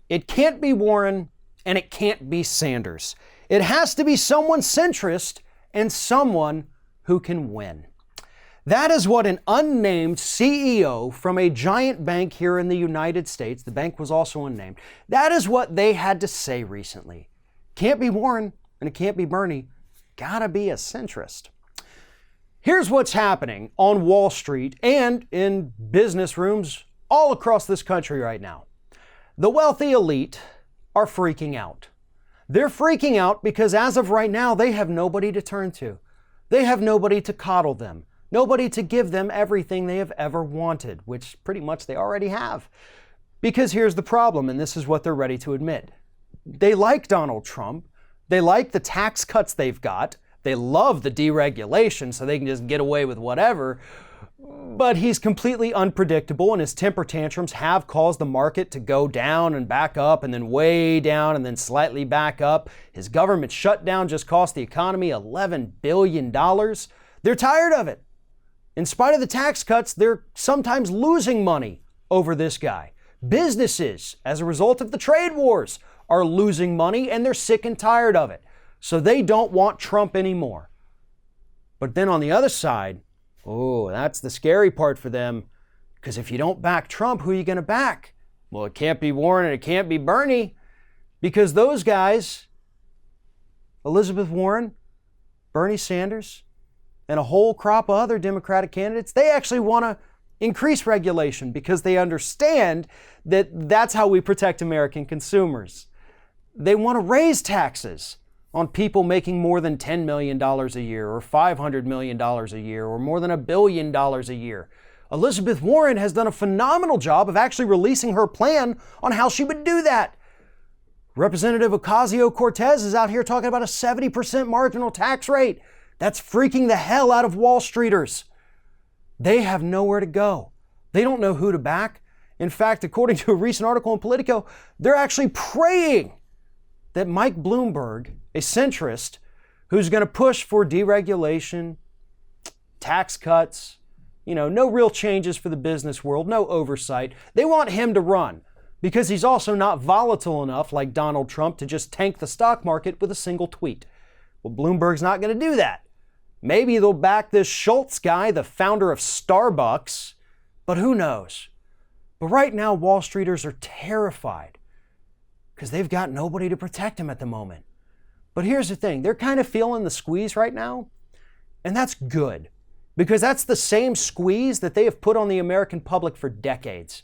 It can't be Warren and it can't be Sanders. It has to be someone centrist and someone who can win. That is what an unnamed CEO from a giant bank here in the United States, the bank was also unnamed, that is what they had to say recently. Can't be Warren and it can't be Bernie. Gotta be a centrist. Here's what's happening on Wall Street and in business rooms all across this country right now. The wealthy elite are freaking out. They're freaking out because as of right now, they have nobody to turn to. They have nobody to coddle them, nobody to give them everything they have ever wanted, which pretty much they already have. Because here's the problem, and this is what they're ready to admit. They like Donald Trump. They like the tax cuts they've got. They love the deregulation so they can just get away with whatever. But he's completely unpredictable, and his temper tantrums have caused the market to go down and back up and then way down and then slightly back up. His government shutdown just cost the economy $11 billion. They're tired of it. In spite of the tax cuts, they're sometimes losing money over this guy. Businesses, as a result of the trade wars, are losing money and they're sick and tired of it. So they don't want Trump anymore. But then on the other side, oh, that's the scary part for them. Because if you don't back Trump, who are you going to back? Well, it can't be Warren and it can't be Bernie. Because those guys, Elizabeth Warren, Bernie Sanders, and a whole crop of other Democratic candidates, they actually want to increase regulation because they understand that that's how we protect American consumers. They want to raise taxes on people making more than $10 million a year or $500 million a year or more than $1 billion a year. Elizabeth Warren has done a phenomenal job of actually releasing her plan on how she would do that. Representative Ocasio-Cortez is out here talking about a 70% marginal tax rate. That's freaking the hell out of Wall Streeters. They have nowhere to go. They don't know who to back. In fact, according to a recent article in Politico, they're actually praying that Mike Bloomberg, a centrist who's going to push for deregulation, tax cuts, no real changes for the business world, no oversight. They want him to run because he's also not volatile enough like Donald Trump to just tank the stock market with a single tweet. Well, Bloomberg's not going to do that. Maybe they'll back this Schultz guy, the founder of Starbucks, but who knows? But right now, Wall Streeters are terrified because they've got nobody to protect them at the moment. But here's the thing, they're kind of feeling the squeeze right now, and that's good, because that's the same squeeze that they have put on the American public for decades.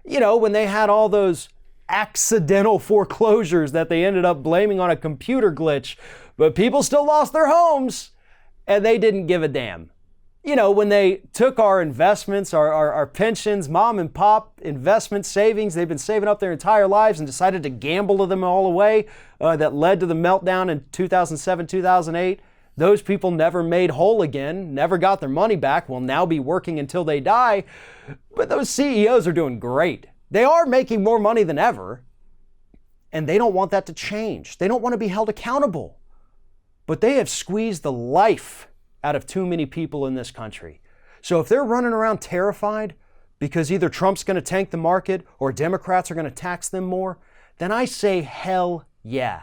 When they had all those accidental foreclosures that they ended up blaming on a computer glitch, but people still lost their homes, and they didn't give a damn. When they took our investments, our pensions, mom and pop investment savings, they've been saving up their entire lives and decided to gamble them all away, that led to the meltdown in 2007, 2008. Those people never made whole again, never got their money back, will now be working until they die. But those CEOs are doing great. They are making more money than ever, and they don't want that to change. They don't want to be held accountable. But they have squeezed the life out of too many people in this country. So if they're running around terrified because either Trump's going to tank the market or Democrats are going to tax them more, then I say hell yeah.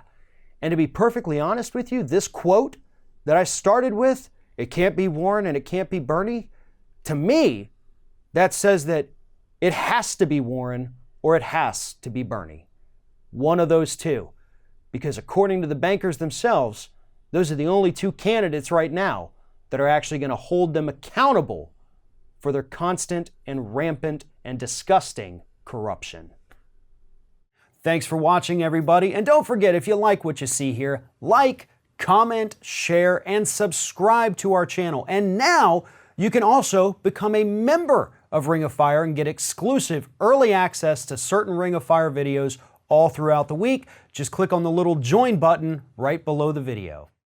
And to be perfectly honest with you, this quote that I started with, it can't be Warren and it can't be Bernie, to me, that says that it has to be Warren or it has to be Bernie. One of those two. Because according to the bankers themselves, those are the only two candidates right now that are actually going to hold them accountable for their constant and rampant and disgusting corruption. Thanks for watching, everybody. And don't forget, if you like what you see here, like, comment, share, and subscribe to our channel. And now you can also become a member of Ring of Fire and get exclusive early access to certain Ring of Fire videos all throughout the week. Just click on the little join button right below the video.